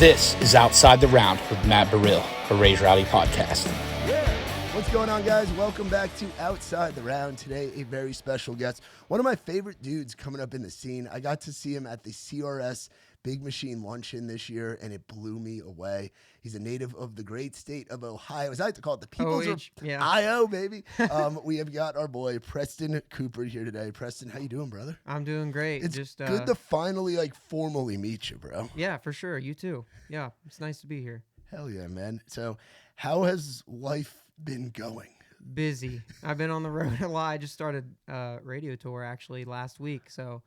This is Outside the Round with Matt Burrill, a Raise Rowdy podcast. Yeah. What's going on, guys? Welcome back to Outside the Round. Today, a very special guest. One of my favorite dudes coming up in the scene. I got to see him at the CRS Big Machine Luncheon this year, and it blew me away. He's a native of the great state of Ohio. As I like to call it, the People's Ohio, baby. We have got our boy Preston Cooper here today. Preston, how you doing, brother? I'm doing great. It's just good to finally, formally meet you, bro. Yeah, for sure. You too. Yeah, it's nice to be here. Hell yeah, man. So, how has life been going? Busy. I've been on the road a lot. I just started a radio tour actually last week, so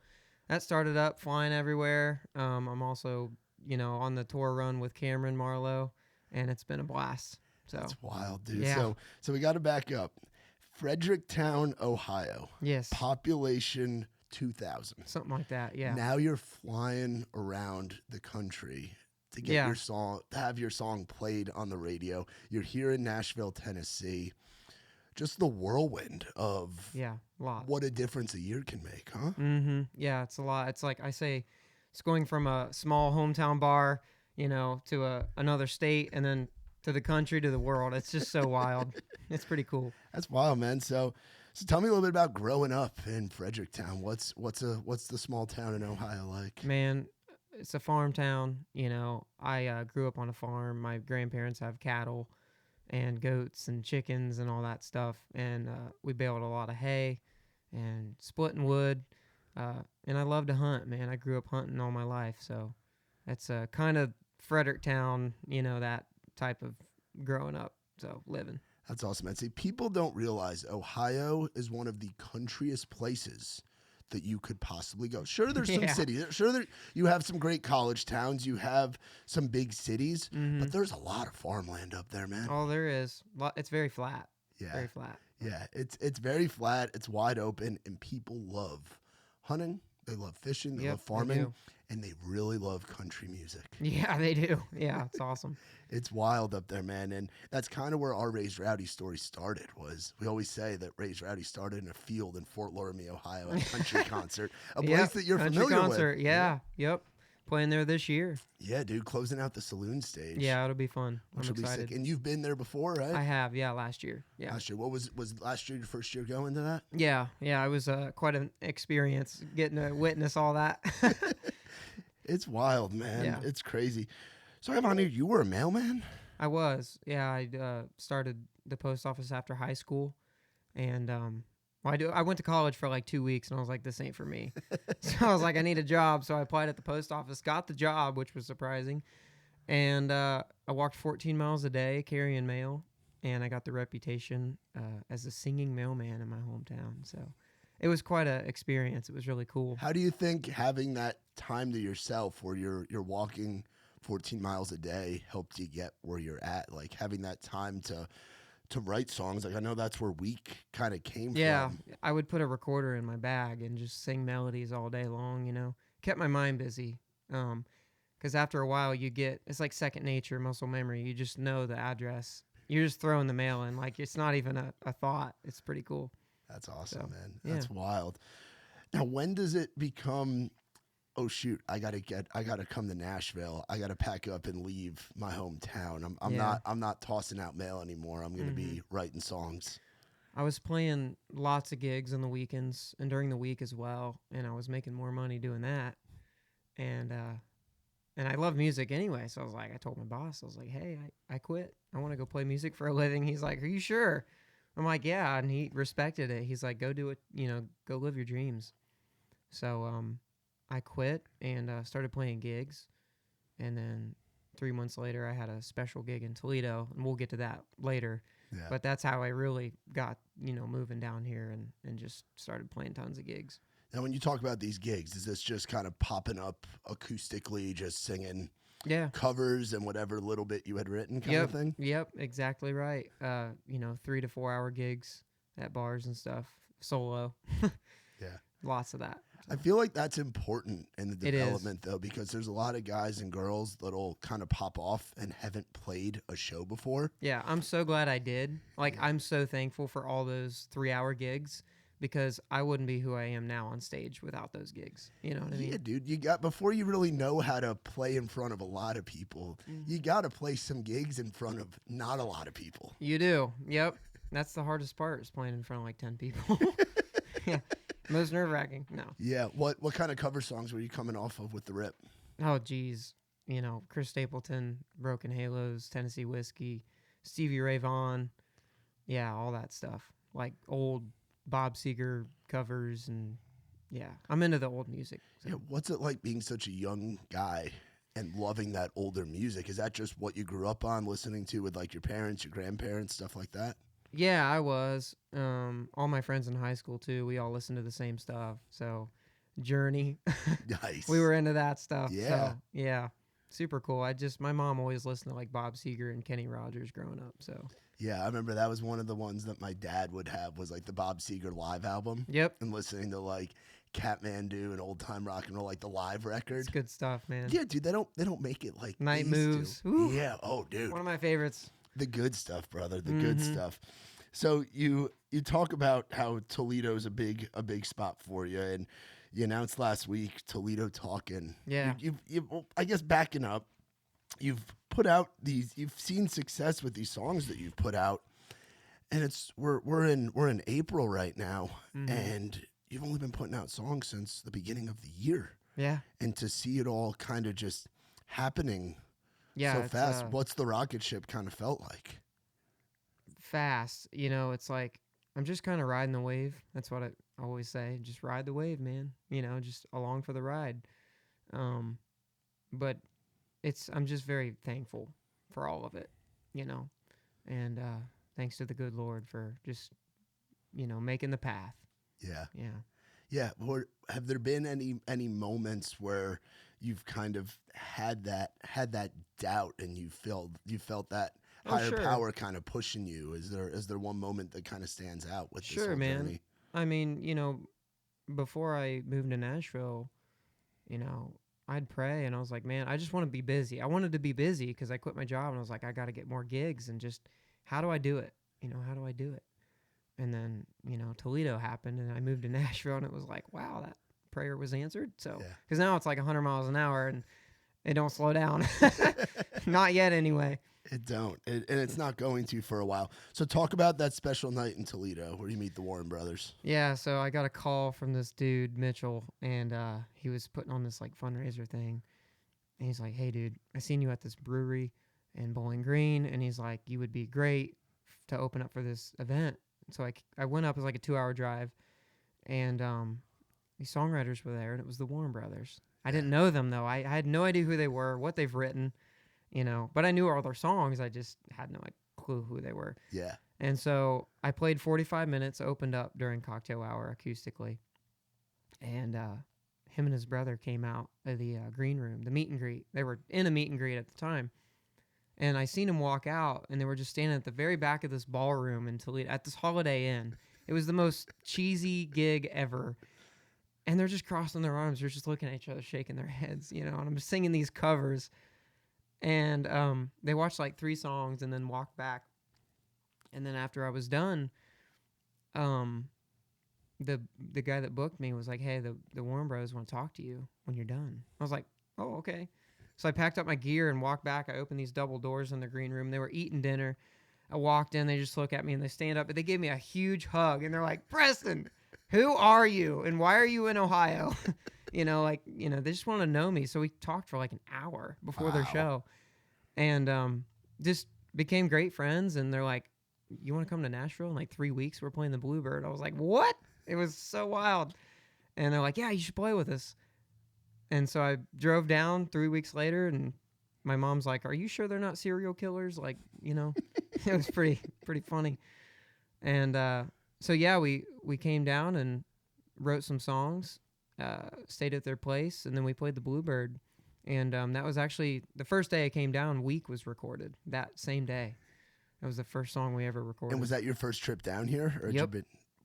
that started up flying everywhere. I'm also, on the tour run with Cameron Marlowe, and it's been a blast. So that's wild, dude. Yeah. So we got to back up. Fredericktown, Ohio. Yes. Population 2,000. Something like that. Yeah. Now you're flying around the country to get your song, to have your song played on the radio. You're here in Nashville, Tennessee. Just the whirlwind of what a difference a year can make, huh? Mm-hmm. Yeah, it's a lot. It's like I say, it's going from a small hometown bar, to another state, and then to the country, to the world. It's just so wild. It's pretty cool. That's wild, man. So tell me a little bit about growing up in Fredericktown. What's the small town in Ohio like? Man, it's a farm town. I grew up on a farm. My grandparents have cattle and goats and chickens and all that stuff, and we baled a lot of hay and splitting wood, and I love to hunt, man. I grew up hunting all my life, so that's kind of Fredericktown, that type of growing up, so living. That's awesome, man. See, people don't realize Ohio is one of the countryest places that you could possibly go. Sure, there's some cities. Sure, you have some great college towns. You have some big cities, but there's a lot of farmland up there, man. Oh, there is. It's very flat. Yeah. Very flat. Yeah, it's very flat. It's wide open, and people love hunting. They love fishing. They love farming. And they really love country music. Yeah, they do. Yeah, it's awesome. It's wild up there, man. And that's kind of where our Raised Rowdy story started. Was we always say that Raised Rowdy started in a field in Fort Loramie, Ohio, at a country concert, a place that you're familiar concert. with. Yeah. Yep. Playing there this year. Yeah, dude, closing out the saloon stage. Yeah, it'll be fun. Which I'm will excited. be sick. And you've been there before, right? I have, last year. Yeah. Last year. What was last year your first year going to that? Yeah. It was quite an experience getting to witness all that. It's wild, man. Yeah. It's crazy. So I have on here, you were a mailman? I was. Yeah, I started the post office after high school, and I went to college for like 2 weeks, and I was like, this ain't for me. So I was like, I need a job. So I applied at the post office, got the job, which was surprising, and I walked 14 miles a day carrying mail, and I got the reputation as a singing mailman in my hometown. So it was quite an experience. It was really cool. How do you think having that time to yourself where you're walking 14 miles a day helped you get where you're at? Like having that time to write songs. Like I know that's where Week kind of came from. Yeah, I would put a recorder in my bag and just sing melodies all day long, Kept my mind busy. Because after a while it's like second nature, muscle memory. You just know the address. You're just throwing the mail in. Like it's not even a thought. It's pretty cool. That's awesome, man. Yeah. That's wild. Now, when does it become, oh shoot, I gotta come to Nashville. I gotta pack up and leave my hometown. I'm not tossing out mail anymore. I'm gonna be writing songs. I was playing lots of gigs on the weekends and during the week as well, and I was making more money doing that. And I love music anyway, so I told my boss, I was like, hey, I quit. I want to go play music for a living. He's like, are you sure? I'm like, yeah, and he respected it. He's like, go do it, go live your dreams. So I quit and started playing gigs, and then 3 months later, I had a special gig in Toledo, and we'll get to that later. Yeah. But that's how I really got, moving down here and just started playing tons of gigs. Now, when you talk about these gigs, is this just kind of popping up acoustically, just singing covers and whatever little bit you had written kind of thing? Yep, exactly right. 3 to 4 hour gigs at bars and stuff, solo. Yeah. Lots of that. I feel like that's important in the development, though, because there's a lot of guys and girls that'll kind of pop off and haven't played a show before. Yeah, I'm so glad I did. I'm so thankful for all those 3 hour gigs because I wouldn't be who I am now on stage without those gigs. You know what I mean? Yeah, dude. You got before you really know how to play in front of a lot of people, you got to play some gigs in front of not a lot of people. You do. Yep. That's the hardest part, is playing in front of like 10 people. Yeah. Most nerve-wracking. No. Yeah. What kind of cover songs were you coming off of with the rip? Oh, geez. You know, Chris Stapleton, Broken Halos, Tennessee Whiskey, Stevie Ray Vaughan. Yeah, all that stuff. Like old Bob Seger covers, and yeah, I'm into the old music. So. Yeah. What's it like being such a young guy and loving that older music? Is that just what you grew up on, listening to with like your parents, your grandparents, stuff like that? Yeah, I was. All my friends in high school too. We all listened to the same stuff. So, Journey. Nice. We were into that stuff. Yeah. So, yeah. Super cool. My mom always listened to like Bob Seger and Kenny Rogers growing up. So. Yeah, I remember that was one of the ones that my dad would have, was like the Bob Seger live album. Yep. And listening to like Catmandu and old time rock and roll, like the live record. It's good stuff, man. Yeah, dude, they don't make it like Night they used Moves. to. Ooh. Yeah. Oh, dude. One of my favorites. The good stuff, brother. The good stuff. So you talk about how Toledo's a big spot for you, and you announced last week Toledo Talkin. Yeah. Well, I guess backing up, you've put out you've seen success with these songs that you've put out, and we're in April right now, and you've only been putting out songs since the beginning of the year. Yeah. And to see it all kind of just happening so fast, what's the rocket ship kind of felt like? Fast. You know, it's like I'm just kind of riding the wave. That's what I always say. Just ride the wave, man. You know, just along for the ride. But I'm just very thankful for all of it, you know, and thanks to the good Lord for just, you know, making the path. Yeah. Yeah. Yeah. Or have there been any moments where you've kind of had that doubt and you felt that higher power kind of pushing you? Is there one moment that kind of stands out with this whole man. journey? I mean, you know, before I moved to Nashville, you know, I'd pray and I was like, man, I just want to be busy. I wanted to be busy because I quit my job and I was like, I got to get more gigs, and just, how do I do it? You know, how do I do it? And then, you know, Toledo happened and I moved to Nashville, and it was like, wow, that prayer was answered. So, because now it's like 100 miles an hour and it don't slow down. Not yet anyway. It don't. And it's not going to for a while. So talk about that special night in Toledo where you meet the Warren brothers. Yeah, so I got a call from this dude, Mitchell, and he was putting on this like fundraiser thing. And he's like, hey, dude, I seen you at this brewery in Bowling Green. And he's like, you would be great to open up for this event. So I went up. It was like a 2-hour drive. And these songwriters were there, and it was the Warren brothers. I didn't know them, though. I had no idea who they were, what they've written. You know, but I knew all their songs. I just had no clue who they were. Yeah. And so I played 45 minutes, opened up during cocktail hour acoustically. And him and his brother came out of the green room, the meet and greet. They were in a meet and greet at the time. And I seen them walk out, and they were just standing at the very back of this ballroom in Toledo at this Holiday Inn. It was the most cheesy gig ever. And they're just crossing their arms. They're just looking at each other, shaking their heads, you know, and I'm singing these covers. And they watched like 3 songs and then walked back. And then after I was done, the guy that booked me was like, hey, the Warren Bros want to talk to you when you're done. I was like, oh, okay. So I packed up my gear and walked back. I opened these double doors in the green room. They were eating dinner. I walked in. They just look at me and they stand up. But they gave me a huge hug. And they're like, Preston, who are you? And why are you in Ohio? You know, like, you know, they just want to know me. So we talked for like an hour before their show. And just became great friends. And they're like, you want to come to Nashville in like 3 weeks? We're playing the Bluebird. I was like, what? It was so wild. And they're like, yeah, you should play with us. And so I drove down 3 weeks later, and my mom's like, are you sure they're not serial killers? Like, you know, it was pretty funny. And so, yeah, we came down and wrote some songs, stayed at their place, and then we played the Bluebird. And that was actually the first day I came down. Week was recorded that same day. That was the first song we ever recorded. And was that your first trip down here? Or yep.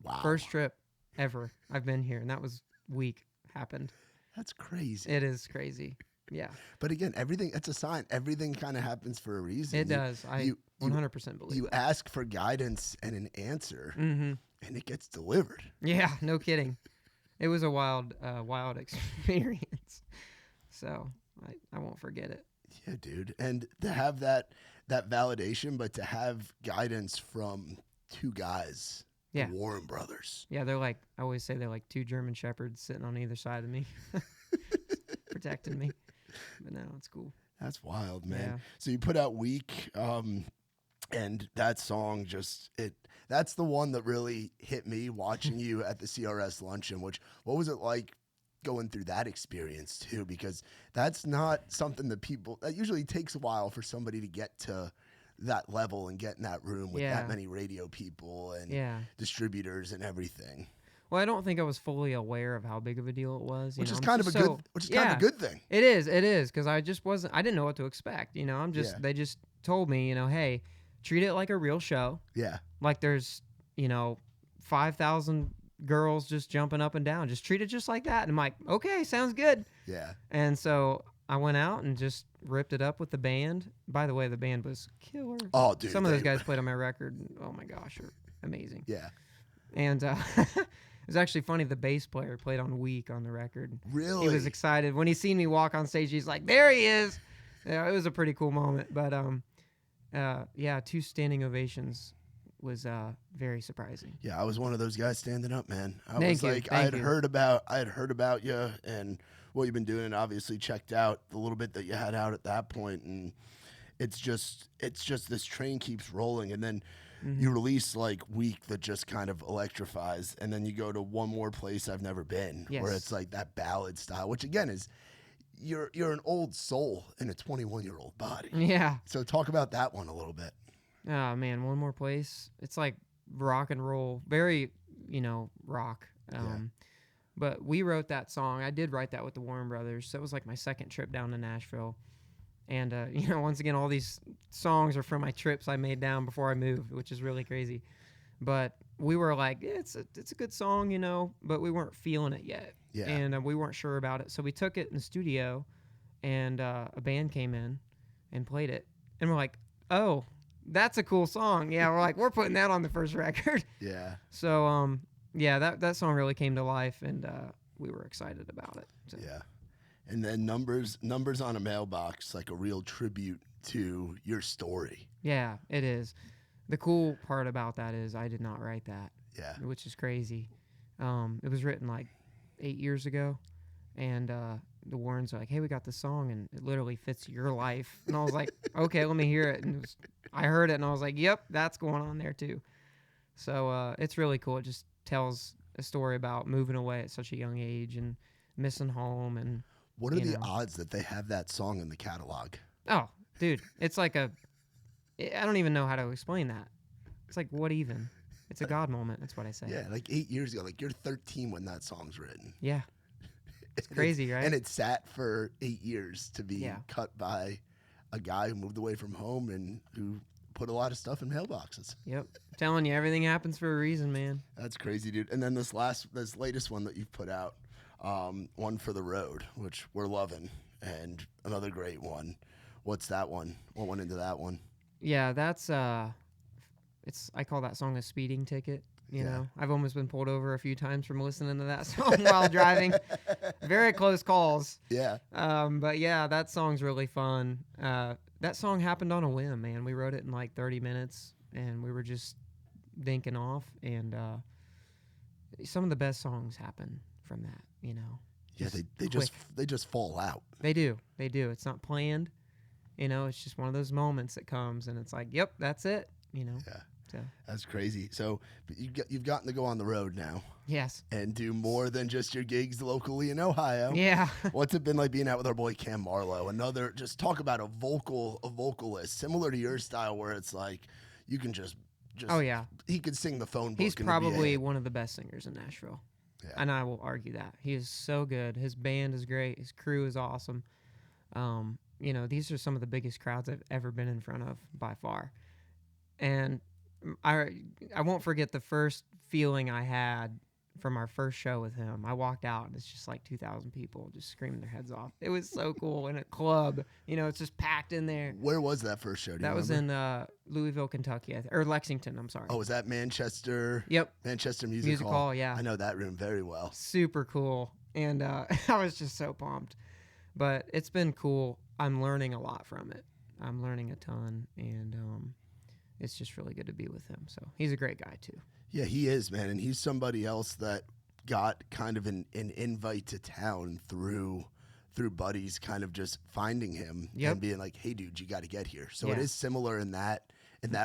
Wow. First trip ever I've been here, and that was Week happened. That's crazy. It is crazy. Yeah. But again, that's a sign. Everything kind of happens for a reason. It does. I 100% believe you ask for guidance and an answer. Mm-hmm. And it gets delivered. Yeah, no kidding. It was a wild experience. So I won't forget it. Yeah, dude. And to have that validation, but to have guidance from two guys, Yeah. the Warren brothers. Yeah, they're like, I always say they're like two German shepherds sitting on either side of me, protecting me. But no, it's cool. That's wild, man. Yeah. So you put out Weak, and that song that's the one that really hit me watching you at the CRS Luncheon, what was it like going through that experience too? Because that's not something that usually takes a while for somebody to get to that level and get in that room with that many radio people and distributors and everything. Well, I don't think I was fully aware of how big of a deal it was. Which is kind of a good thing. It is, because I didn't know what to expect. They just told me, hey, treat it like a real show. Yeah. Like there's, 5,000 girls just jumping up and down. Just treat it just like that. And I'm like, okay, sounds good. Yeah. And so I went out and just ripped it up with the band. By the way, the band was killer. Oh, dude. Some of those guys played on my record. Oh my gosh, are amazing. Yeah. And it was actually funny. The bass player played on Weak on the record. Really? He was excited when he seen me walk on stage. He's like, "There he is!" Yeah, it was a pretty cool moment. But 2 standing ovations was very surprising. Yeah, I was one of those guys standing up, man. I had heard about you and what you've been doing, and obviously checked out the little bit that you had out at that point, and it's just this train keeps rolling, and then you release like Weak that just kind of electrifies, and then you go to One More Place I've Never Been, where it's like that ballad style, which again is you're an old soul in a 21-year-old body. Yeah. So talk about that one a little bit. Oh man, One More Place. It's like rock and roll, very rock. But we wrote that song. I did write that with the Warren brothers. So it was like my second trip down to Nashville. And, once again, all these songs are from my trips I made down before I moved, which is really crazy. But we were like, it's a good song, but we weren't feeling it yet. Yeah. And we weren't sure about it. So we took it in the studio, and a band came in and played it. And we're like, oh, that's a cool song. Yeah, we're putting that on the first record. Yeah. So, that song really came to life, and we were excited about it. So. Yeah. And then numbers on a mailbox, like a real tribute to your story. Yeah, it is. The cool part about that is I did not write that. Yeah. Which is crazy. It was written like 8 years ago, and the Warrens are like, "Hey, we got this song, and it literally fits your life." And I was like, "Okay, let me hear it." And I heard it, and I was like, "Yep, that's going on there too." So it's really cool. It just tells a story about moving away at such a young age and missing home. And what are the odds that they have that song in the catalog? Oh, dude, it's like I don't even know how to explain that. It's like, what even? It's a God moment. That's what I say. Yeah, like 8 years ago. Like you're 13 when that song's written. Yeah. It's crazy, right? And it sat for 8 years to be cut by a guy who moved away from home and who put a lot of stuff in mailboxes. Yep. I'm telling you, everything happens for a reason, man. That's crazy, dude. And then this latest one that you've put out, One for the Road, which we're loving, and another great one. What's that one? What went into that one? Yeah, that's I call that song a speeding ticket. You know, I've almost been pulled over a few times from listening to that song while driving. Very close calls. Yeah. But yeah, that song's really fun. That song happened on a whim, man. We wrote it in like 30 minutes, and we were just dinking off. And some of the best songs happen from that. Yeah, they just fall out. They do. It's not planned. It's just one of those moments that comes, and it's like, yep, that's it. Yeah. So. That's crazy. So you've gotten to go on the road now. Yes. And do more than just your gigs locally in Ohio. Yeah. What's it been like being out with our boy Cam Marlowe? Just talk about a vocalist similar to your style, where it's like you can just oh yeah, he could sing the phone book. He's probably one of the best singers in Nashville. Yeah. And I will argue that he is so good. His band is great. His crew is awesome. These are some of the biggest crowds I've ever been in front of by far. And I won't forget the first feeling I had from our first show with him. I walked out and it's just like 2,000 people just screaming their heads off. It was so cool in a club. You know, it's just packed in there. Where was that first show? That was in Louisville, Kentucky, or Lexington. I'm sorry. Oh, was that Manchester? Yep. Manchester Music Hall. Yeah. I know that room very well. Super cool, and I was just so pumped. But it's been cool. I'm learning a lot from it. I'm learning a ton, and it's just really good to be with him. So he's a great guy too. Yeah, he is, man, and he's somebody else that got kind of an invite to town through buddies kind of just finding him and being like, hey, dude, you got to get here. So it is similar in that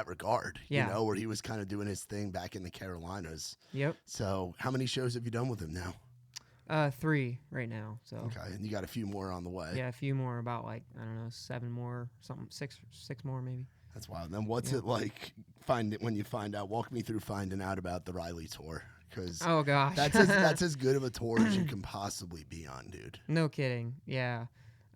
regard, you know, where he was kind of doing his thing back in the Carolinas. Yep. So how many shows have you done with him now? 3 right now. So okay, and you got a few more on the way. Yeah, a few more, about like, I don't know, 7 more, something, six more maybe. That's wild. Then what's it like when you find out? Walk me through finding out about the Riley tour, because oh gosh, that's as good of a tour as you can possibly be on, dude. No kidding. Yeah,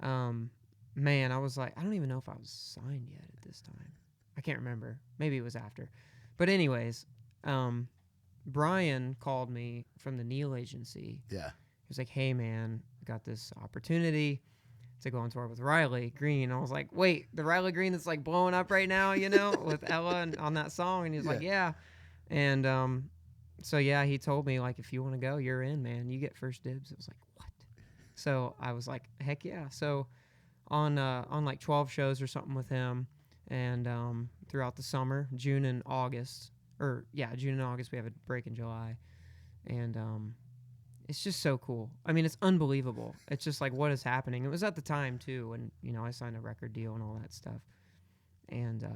man, I was like, I don't even know if I was signed yet at this time. I can't remember. Maybe it was after. But anyways, Brian called me from the Neil agency. Yeah, he was like, hey man, I got this opportunity to go on tour with Riley Green. I was like, wait, the Riley Green that's like blowing up right now, you know, with Ella and on that song. And he was like, yeah. And so yeah, he told me like, if you want to go, you're in, man. You get first dibs. It was like, what? So I was like, heck yeah. So on like 12 shows or something with him, and throughout the summer, June and August, we have a break in July, and it's just so cool. I mean, it's unbelievable. It's just like, what is happening? It was at the time too, when, you know, I signed a record deal and all that stuff. And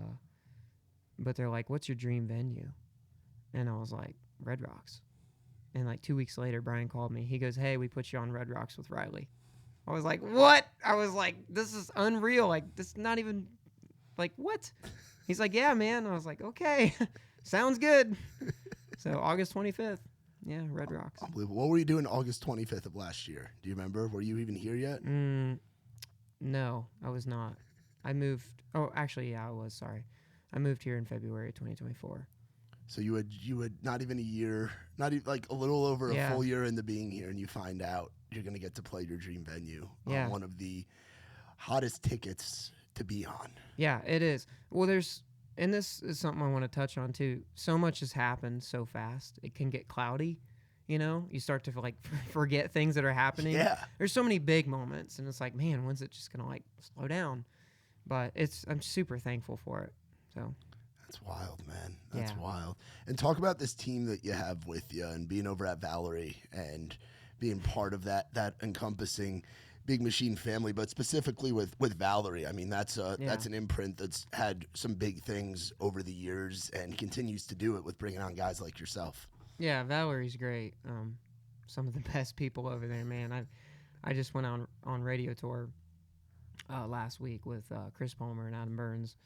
but they're like, what's your dream venue? And I was like, Red Rocks. And like 2 weeks later, Brian called me. He goes, hey, we put you on Red Rocks with Riley. I was like, what? I was like, this is unreal. Like, this is not even, like, what? He's like, yeah, man. I was like, okay, sounds good. So August 25th. Yeah, Red Rocks. Unbelievable. What were you doing August 25th of last year? Do you remember? Were you even here yet? No, I was not. I moved. Oh, actually, yeah, I was. Sorry. I moved here in February 2024. So you had not even a year, not even like a little over a full year into being here, and you find out you're going to get to play your dream venue on one of the hottest tickets to be on. Yeah, it is. Well, and this is something I want to touch on too. So much has happened so fast. It can get cloudy, you know? You start to like forget things that are happening. Yeah. There's so many big moments, and it's like, man, when's it just going to like slow down? But I'm super thankful for it. So that's wild, man. That's wild. And talk about this team that you have with you and being over at Valerie and being part of that encompassing Big Machine family, but specifically with Valerie. I mean, that's an imprint that's had some big things over the years and continues to do it with bringing on guys like yourself. Yeah, Valerie's great. Some of the best people over there, man. I just went on radio tour last week with Chris Palmer and Adam Burns.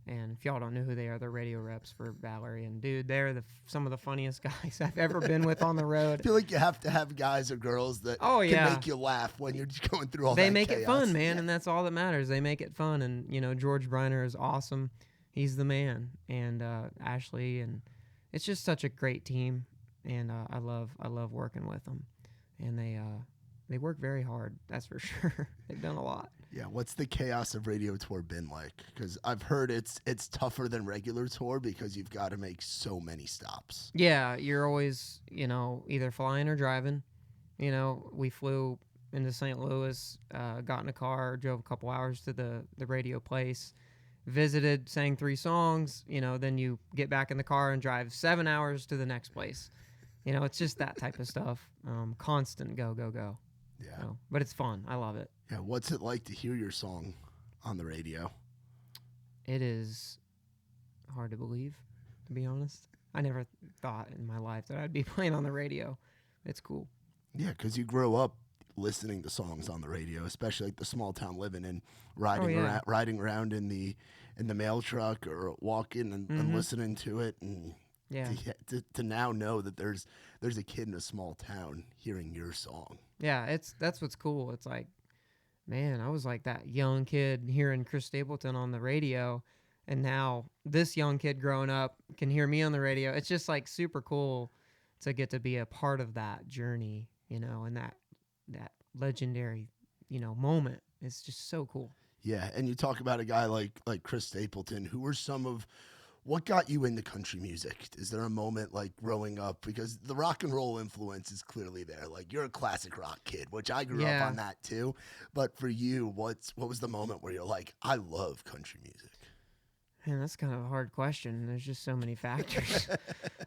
And if y'all don't know who they are, they're radio reps for Valerie. And, dude, they're some of the funniest guys I've ever been with on the road. I feel like you have to have guys or girls that can make you laugh when you're just going through all that chaos. They make it fun, man, and that's all that matters. They make it fun. And, you know, George Briner is awesome. He's the man. And Ashley. And it's just such a great team. And I love working with them. And they work very hard, that's for sure. They've done a lot. Yeah, what's the chaos of radio tour been like? Because I've heard it's tougher than regular tour because you've got to make so many stops. Yeah, you're always, you know, either flying or driving. You know, we flew into St. Louis, got in a car, drove a couple hours to the radio place, visited, sang 3 songs, you know, then you get back in the car and drive 7 hours to the next place. You know, it's just that type of stuff. Constant go. Yeah. So, but it's fun. I love it. Yeah. What's it like to hear your song on the radio? It is hard to believe, to be honest. I never thought in my life that I'd be playing on the radio. It's cool. Yeah, because you grow up listening to songs on the radio, especially like the small town living and riding around in the mail truck or walking and listening to it, and to now know that there's a kid in a small town hearing your song. Yeah, that's what's cool. It's like, man, I was like that young kid hearing Chris Stapleton on the radio, and now this young kid growing up can hear me on the radio. It's just like super cool to get to be a part of that journey, and that legendary, moment. It's just so cool. Yeah, and you talk about a guy like Chris Stapleton. Who were some of what got you into country music? Is there a moment like growing up? Because the rock and roll influence is clearly there. Like you're a classic rock kid, which I grew up on that too. But for you, what was the moment where you're like, I love country music? Man, that's kind of a hard question. There's just so many factors.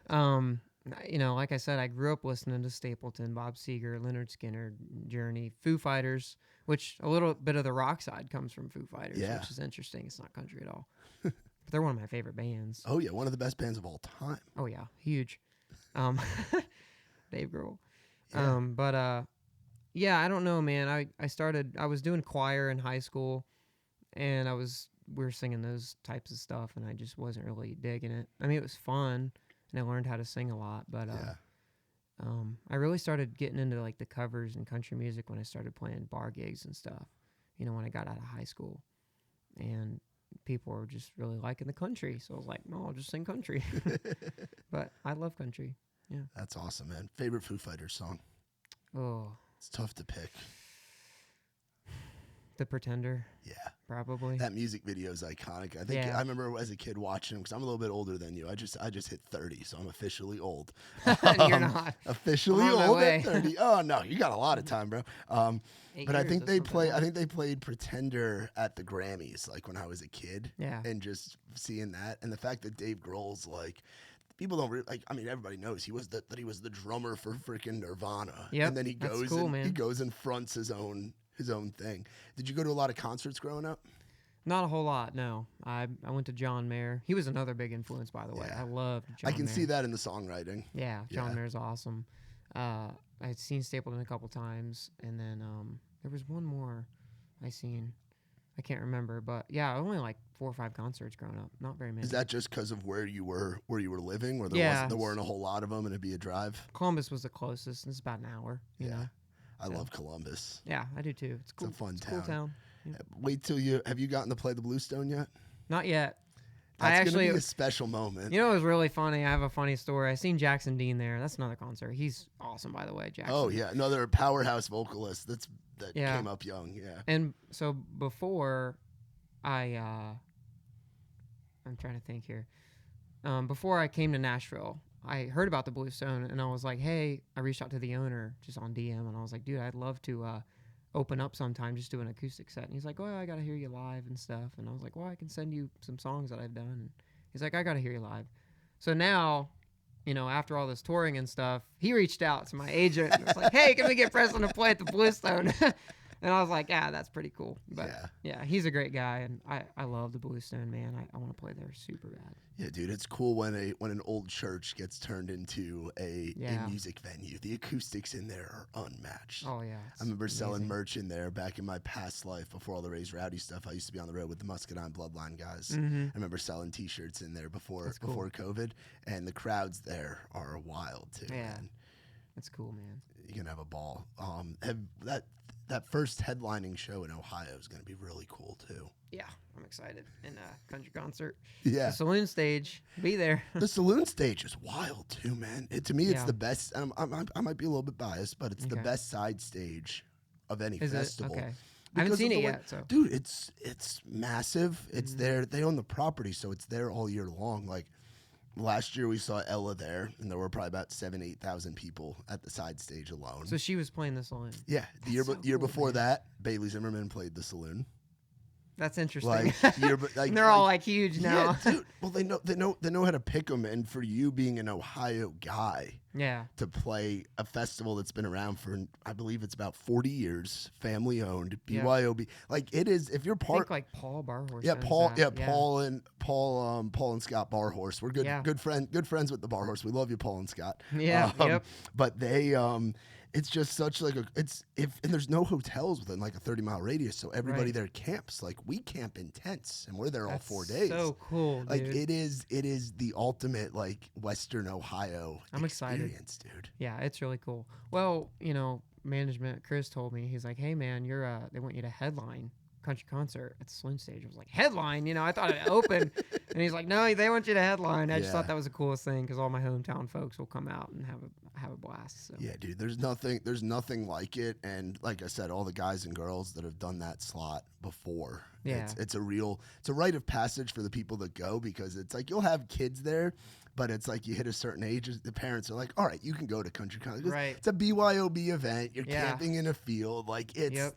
Like I said, I grew up listening to Stapleton, Bob Seger, Leonard Skinner, Journey, Foo Fighters, which a little bit of the rock side comes from Foo Fighters, which is interesting. It's not country at all. But they're one of my favorite bands. Oh, yeah, one of the best bands of all time. Oh, yeah, huge. Dave Grohl. Yeah. I don't know, man. I was doing choir in high school, and we were singing those types of stuff, and I just wasn't really digging it. I mean, it was fun, and I learned how to sing a lot, but I really started getting into like the covers and country music when I started playing bar gigs and stuff, when I got out of high school, and people were just really liking the country, so I was like, no, I'll just sing country. But I love country. Yeah, that's awesome, man. Favorite Foo Fighters song? Oh, it's tough to pick. The Pretender. Yeah. Probably. That music video is iconic. I think I remember as a kid watching him because I'm a little bit older than you. I just hit 30, so I'm officially old. You're not. Officially old at 30. Oh no, you got a lot of time, bro. But I think they played Pretender at the Grammys, like when I was a kid. Yeah. And just seeing that, and the fact that Dave Grohl's like, people don't like. I mean, everybody knows he was the drummer for freaking Nirvana. Yeah. And then he goes he goes and fronts his own thing. Did you go to a lot of concerts growing up? Not a whole lot, no. I went to John Mayer. He was another big influence, by the way. I loved John Mayer. I can see that in the songwriting. Yeah, John Mayer's awesome. I'd seen Stapleton a couple times, and then there was one more I seen. I can't remember, but yeah, only like 4 or 5 concerts growing up. Not very many. Is that just because of where you were living, where there weren't a whole lot of them, and it'd be a drive? Columbus was the closest, and it's about an hour. You know? I love Columbus. Yeah, I do too. It's cool. It's a fun town. Cool town. Yeah. Wait till have you gotten to play the Bluestone yet? Not yet. That's going to be a special moment. It was really funny. I have a funny story. I seen Jackson Dean there. That's another concert. He's awesome, by the way, Jackson. Oh, yeah. Another powerhouse vocalist that came up young. Yeah. And so before I'm trying to think here. Before I came to Nashville, I heard about the Bluestone, and I was like, hey, I reached out to the owner just on DM, and I was like, dude, I'd love to open up sometime, just do an acoustic set. And he's like, oh, I got to hear you live and stuff. And I was like, well, I can send you some songs that I've done. And he's like, I got to hear you live. So now, after all this touring and stuff, he reached out to my agent and was like, hey, can we get Preston to play at the Bluestone? And I was like, that's pretty cool. But yeah, he's a great guy, and I love the Bluestone, man. I want to play there super bad. Yeah, dude, it's cool when an old church gets turned into a music venue. The acoustics in there are unmatched. Oh yeah, I remember selling merch in there back in my past life before all the Raised Rowdy stuff. I used to be on the road with the Muscadine Bloodline guys. Mm-hmm. I remember selling T-shirts in there before COVID, and the crowds there are wild too. Yeah, man. That's cool, man. You can have a ball. That first headlining show in Ohio is going to be really cool too. Yeah, I'm excited. And country concert. Yeah. The Saloon Stage. Be there. The Saloon Stage is wild too, man. To me, it's the best. And I might be a little bit biased, but it's the best side stage of any festival. Okay. I haven't seen it yet. So. Dude, it's massive. It's there. They own the property, so it's there all year long. Like last year, we saw Ella there, and there were probably about 8,000 people at the side stage alone. So she was playing the Saloon. Yeah, the year before that, Bailey Zimmerman played the Saloon. That's interesting. And they're all like huge now. Yeah, dude. Well, they know how to pick them, and for you being an Ohio guy, to play a festival that's been around for, I believe it's about 40 years, family owned, BYOB. Like it is. If you're part, I think like Paul Barhorse. Yeah, Paul. Yeah, Paul and Scott Barhorse. We're good friends with the Barhorse. We love you, Paul and Scott. Yeah. But they it's just such like and there's no hotels within like a 30-mile radius, so everybody there camps. Like we camp in tents, and we're there all 4 days. So cool, dude. Like it is the ultimate like Western Ohio experience, dude. Yeah, it's really cool. Well, management, Chris told me, he's like, hey man, they want you to headline country concert at the Saloon Stage. I was like, headline? I thought it opened. And he's like, no, they want you to headline. I just thought that was the coolest thing because all my hometown folks will come out and have have a blast. So. Yeah, dude, there's nothing like it. And like I said, all the guys and girls that have done that slot before, Yeah. it's a rite of passage for the people that go, because it's like you'll have kids there, but it's like you hit a certain age, the parents are like, all right, you can go to country con. Right. It's a BYOB event. You're Yeah. camping in a field. Like Yep.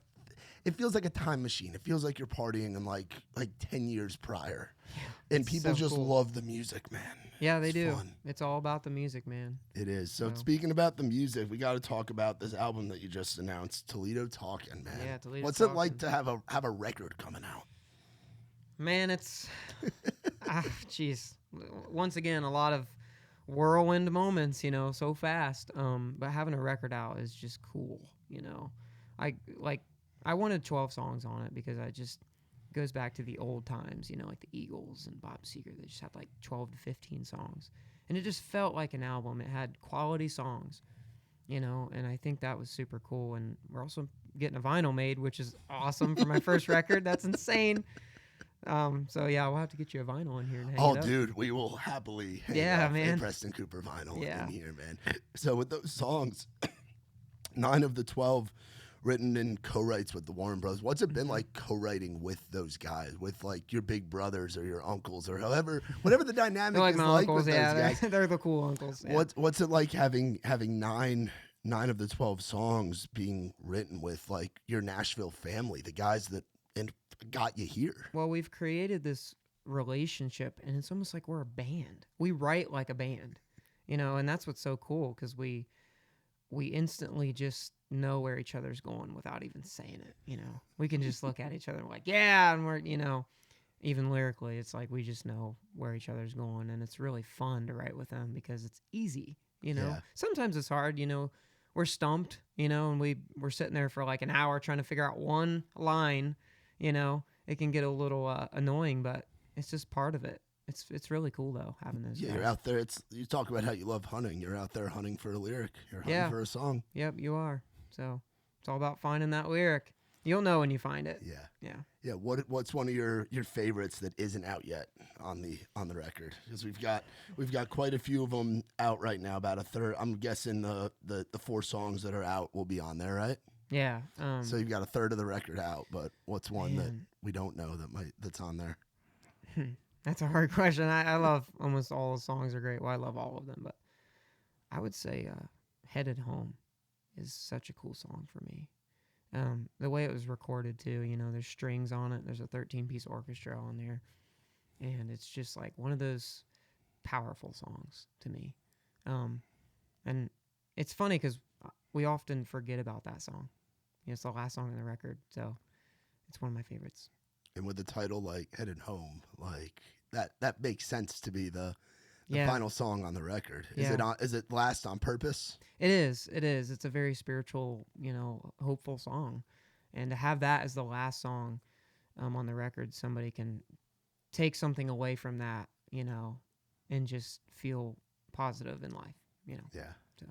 it feels like a time machine. It feels like you're partying in like 10 years prior. Yeah, And people so just cool. love the music, man. Yeah, they It's do. fun. It's all about the music, man. It is. So So- speaking about the music, we got to talk about this album that you just announced, Toledo Talkin, man. Yeah, Toledo What's it like Talkin. to have a record coming out? Man, it's jeez. Once again, a lot of whirlwind moments, so fast. But having a record out is just cool, I wanted 12 songs on it because goes back to the old times, like the Eagles and Bob Seger. They just had like 12 to 15 songs. And it just felt like an album. It had quality songs, and I think that was super cool. And we're also getting a vinyl made, which is awesome for my first record. That's insane. So yeah, we'll have to get you a vinyl in here and hang Oh, it up. dude, we will happily hang Yeah, up man. a Preston Cooper vinyl Yeah. in here, man. So with those songs, 9 of the 12 written in co-writes with the Warren Brothers. What's it been like co-writing with those guys, with like your big brothers or your uncles or whatever the dynamic They're like is my like uncles, with yeah. those guys? They're the cool uncles. Yeah. What's it like having 9 of the 12 songs being written with like your Nashville family, the guys that got you here? Well, we've created this relationship, and it's almost like we're a band. We write like a band, and that's what's so cool, because we instantly just know where each other's going without even saying it. We can just look at each other like, yeah, and we're, even lyrically, it's like we just know where each other's going, and it's really fun to write with them because it's easy. Yeah. Sometimes it's hard. We're stumped, and we're sitting there for like an hour trying to figure out one line. It can get a little annoying, but it's just part of it. It's really cool though, having those. Yeah, guys. you're out there. You talk about how you love hunting. You're out there hunting for a lyric. You're hunting Yeah. for a song. Yep, you are. So it's all about finding that lyric. You'll know when you find it. Yeah. Yeah. Yeah. What's one of your favorites that isn't out yet on the record? Because we've got quite a few of them out right now. About a third. I'm guessing the 4 songs that are out will be on there, right? Yeah. So you've got a third of the record out, but what's one that Man. we don't know that's on there? That's a hard question. I love almost all the songs are great. Well, I love all of them, but I would say Headed Home is such a cool song for me. The way it was recorded too, there's strings on it. There's a 13-piece orchestra on there. And it's just like one of those powerful songs to me. And it's funny because we often forget about that song. It's the last song on the record, so it's one of my favorites. And with the title like Headed Home, like that makes sense to be the Yeah. final song on the record. Yeah. Is it last on purpose? It is. It's a very spiritual, hopeful song. And to have that as the last song on the record, somebody can take something away from that, and just feel positive in life, Yeah. So.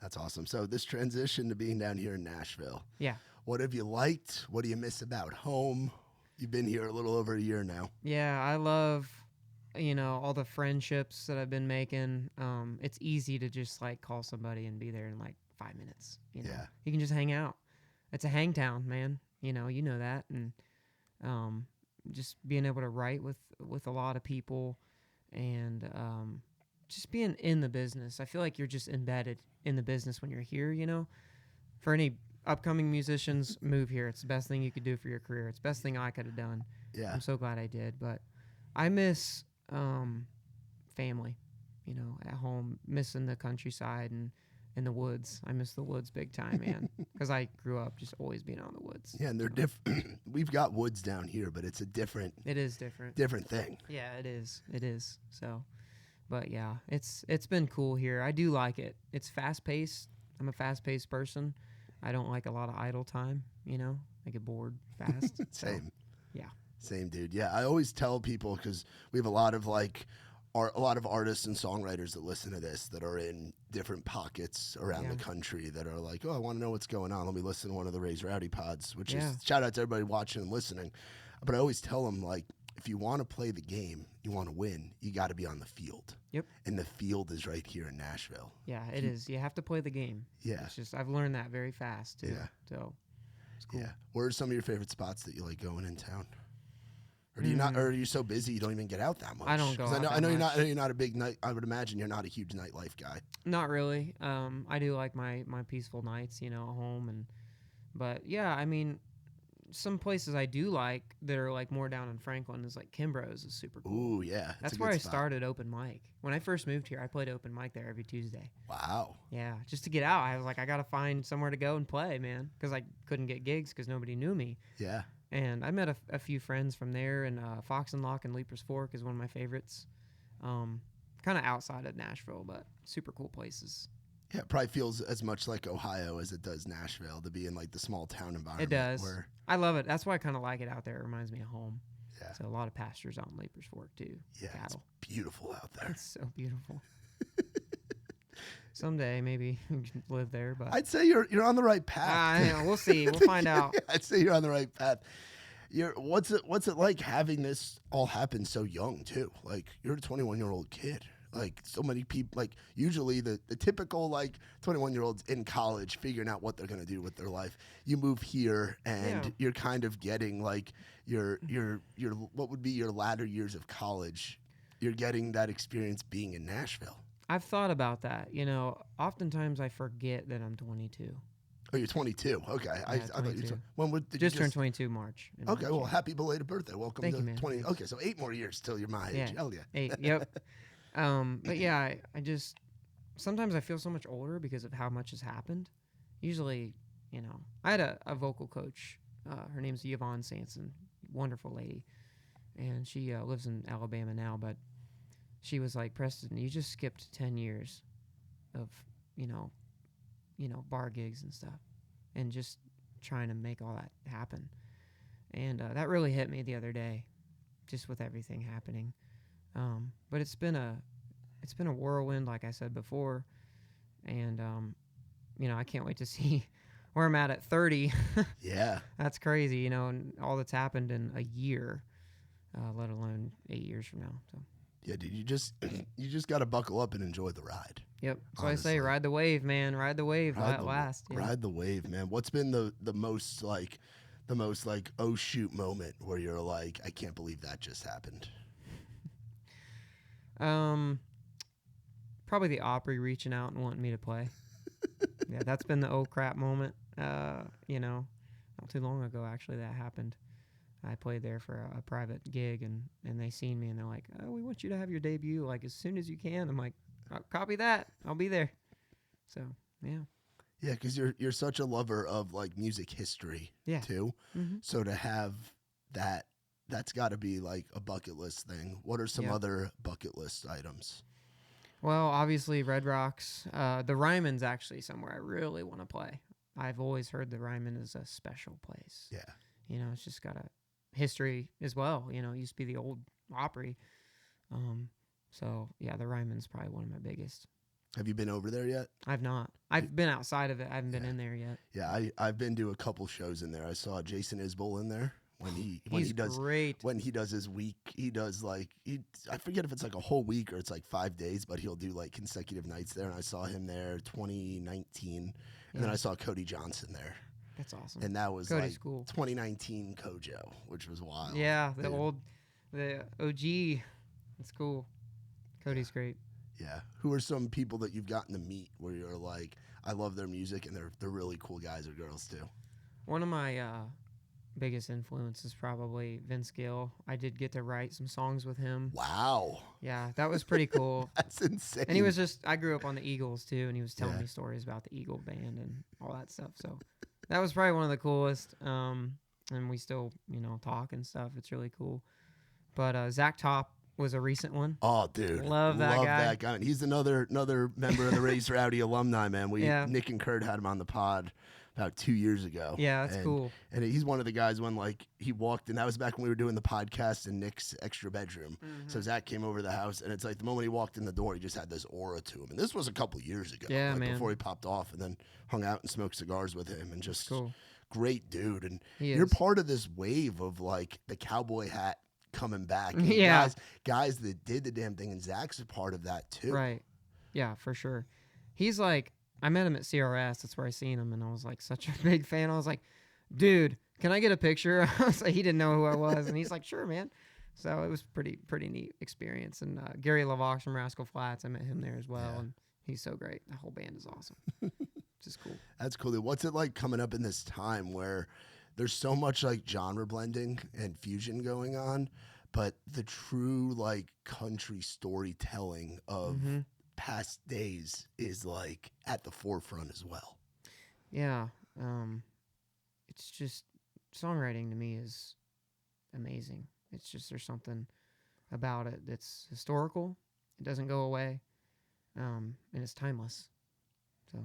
That's awesome. So this transition to being down here in Nashville, Yeah. what have you liked? What do you miss about home? You've been here a little over a year now. Yeah, I love, all the friendships that I've been making. It's easy to just like call somebody and be there in like 5 minutes. Yeah. You can just hang out. It's a hang town, man. You know that, and just being able to write with a lot of people, and just being in the business. I feel like you're just embedded in the business when you're here. For any upcoming musicians, move here. It's the best thing you could do for your career. It's the best thing I could have done. Yeah. I'm so glad I did. But I miss family, at home, missing the countryside and in the woods. I miss the woods big time, man, because I grew up just always being out in the woods. Yeah, and they're different. We've got woods down here, but it's a different It is different. thing. Yeah, it is. It is. So, but yeah, it's been cool here. I do like it. It's fast paced. I'm a fast paced person. I don't like a lot of idle time. I get bored fast. So, Same. yeah. Same, dude. Yeah, I always tell people, because we have a lot of artists and songwriters that listen to this that are in different pockets around the country that are like, oh, I want to know what's going on. Let me listen to one of the Raise Rowdy pods, which is shout out to everybody watching and listening. But I always tell them, like, if you want to play the game, you want to win, you got to be on the field. Yep. And the field is right here in Nashville. Yeah, it is. You have to play the game. Yeah. It's just I've learned that very fast too. Yeah. So it's cool. Yeah. Where are some of your favorite spots that you like going in town? Or do you not? Or are you so busy you don't even get out that much? I don't go 'Cause out I that know much. you're not a big night. I would imagine you're not a huge nightlife guy. Not really. I do like my peaceful nights, at home, but yeah, I mean, some places I do like that are like more down in Franklin is like Kimbrough's is super cool. Ooh, yeah. That's where I started open mic. When I first moved here, I played open mic there every Tuesday. Wow. Yeah, just to get out. I was like, I got to find somewhere to go and play, man, because I couldn't get gigs because nobody knew me. Yeah. And I met a few friends from there, and Fox and Lock and Leapers Fork is one of my favorites. Kind of outside of Nashville, but super cool places. Yeah, it probably feels as much like Ohio as it does Nashville to be in like the small town environment. It does. I love it. That's why I kind of like it out there. It reminds me of home. Yeah. So a lot of pastures out in Leapers Fork too. Yeah, Cattle. it's beautiful out there. It's so beautiful. Someday maybe we can live there, but I'd say you're on the right path. we'll see. We'll find out. I'd say you're on the right path. What's it like having this all happen so young too? Like you're a 21-year-old kid. Like so many people, like usually the typical like 21-year-olds in college figuring out what they're gonna do with their life. You move here and you're kind of getting like your what would be your latter years of college. You're getting that experience being in Nashville. I've thought about that. Oftentimes I forget that I'm 22. Oh, you're 22. Okay, I thought you were. When did just you turned 22 March. Okay, well, happy belated birthday. Welcome Thank to you, man. 20. Thanks. Okay, so 8 more years till you're my age. Yeah. Hell yeah. 8. Yep. But yeah, I just sometimes I feel so much older because of how much has happened. Usually, I had a vocal coach. Her name's Yvonne Sanson, wonderful lady, and she lives in Alabama now. But she was like, Preston, you just skipped 10 years of bar gigs and stuff, and just trying to make all that happen. And that really hit me the other day, just with everything happening. But it's been a whirlwind, like I said before, and I can't wait to see where I'm at 30. Yeah, that's crazy, and all that's happened in a year, let alone 8 years from now. So yeah, dude, you just got to buckle up and enjoy the ride. Yep. So I say, ride the wave, man. Ride the wave. Last. Ride the wave, man. What's been the most oh shoot moment where you're like, I can't believe that just happened? Probably the Opry reaching out and wanting me to play. Yeah, that's been the oh crap moment. Not too long ago actually that happened. I played there for a private gig, and they seen me and they're like, "Oh, we want you to have your debut like as soon as you can." I'm like, "Copy that. I'll be there." So yeah. Yeah, because you're such a lover of like music history too. Mm-hmm. So to have that's got to be like a bucket list thing. What are some other bucket list items? Well, obviously Red Rocks. The Ryman's actually somewhere I really want to play. I've always heard the Ryman is a special place. Yeah. It's just got a history as well. It used to be the old Opry. So yeah, the Ryman's probably one of my biggest. Have you been over there yet? I've not. I've been outside of it. I haven't been in there yet. Yeah, I've been to a couple shows in there. I saw Jason Isbell in there when he does great. When he does his week. He does I forget if it's like a whole week or it's like 5 days, but he'll do like consecutive nights there. And I saw him there 2019, and then I saw Cody Johnson there. That's awesome. And that was Cody's like cool. 2019 Kojo, which was wild. Yeah, the OG. That's cool. Cody's great. Yeah. Who are some people that you've gotten to meet where you're like, I love their music and they're really cool guys or girls too? One of my biggest influences is probably Vince Gill. I did get to write some songs with him. Wow. Yeah, that was pretty cool. That's insane. And he was I grew up on the Eagles too, and he was telling me stories about the Eagle band and all that stuff. So that was probably one of the coolest. And we still, talk and stuff. It's really cool. But Zach Top was a recent one. Oh, dude. Love that guy. And he's another member of the Raised Rowdy alumni, man. Nick and Kurt had him on the pod about 2 years ago. Yeah, that's cool. And he's one of the guys when he walked, and that was back when we were doing the podcast in Nick's extra bedroom. Mm-hmm. So Zach came over to the house, and it's like the moment he walked in the door, he just had this aura to him. And this was a couple years ago. Yeah, man. Before he popped off, and then hung out and smoked cigars with him, and just cool. Great dude. And you're part of this wave of like the cowboy hat coming back. And Yeah. guys that did the damn thing, and Zach's a part of that too. Right. Yeah, for sure. He's like, I met him at CRS. That's where I seen him, and I was like such a big fan. I was like, dude, can I get a picture? I was like, he didn't know who I was, and he's like, sure, man. So it was pretty neat experience. And Gary LaVox from Rascal Flatts, I met him there as well, and he's so great. The whole band is awesome. It's just cool. That's cool. What's it like coming up in this time where there's so much like genre blending and fusion going on, but the true like country storytelling of past days is like at the forefront as well. Yeah. It's just songwriting to me is amazing. It's just there's something about it that's historical. It doesn't go away, and it's timeless. So.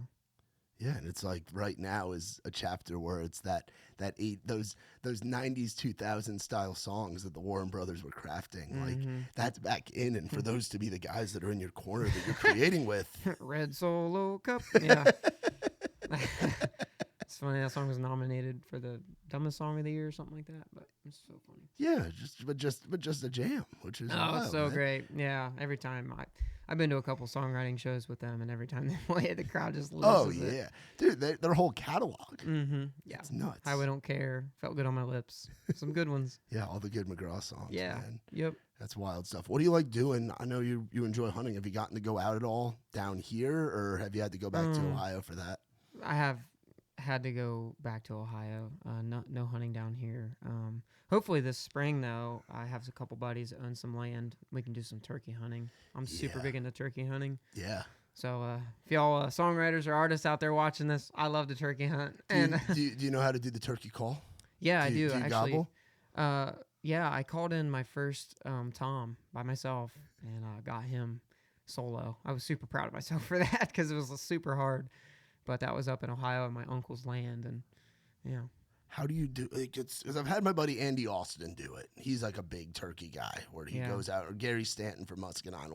Yeah, and it's like right now is a chapter where it's those 90s 2000 style songs that the Warren Brothers were crafting. Like that's back in, and for those to be the guys that are in your corner that you're creating with. Red Solo Cup. Yeah. It's funny that song was nominated for the dumbest song of the year or something like that, but it's so funny. Yeah, just a jam, which is it's so great. Yeah, every time I've been to a couple songwriting shows with them, and every time they play it, the crowd just loses it. Yeah, dude, their whole catalog. Yeah, it's nuts. Highway Don't Care, Felt Good on My Lips, some good ones. Yeah, all the good McGraw songs. Yeah, man. Yep. That's wild stuff. What do you like doing? I know you enjoy hunting. Have you gotten to go out at all down here, or have you had to go back to Ohio for that? I have had to go back to Ohio. No hunting down here. Hopefully this spring though, I have a couple buddies that own some land. We can do some turkey hunting. I'm super big into turkey hunting. Yeah. So if y'all songwriters or artists out there watching this, I love to turkey hunt. Do you know how to do the turkey call? Yeah, I do. Do you actually. gobble? Yeah, I called in my first tom by myself and got him solo. I was super proud of myself for that because it was super hard. But that was up in Ohio on my uncle's land, and yeah. How do you do it? Because I've had my buddy Andy Austin do it. He's like a big turkey guy where he goes out, or Gary Stanton from Muscadine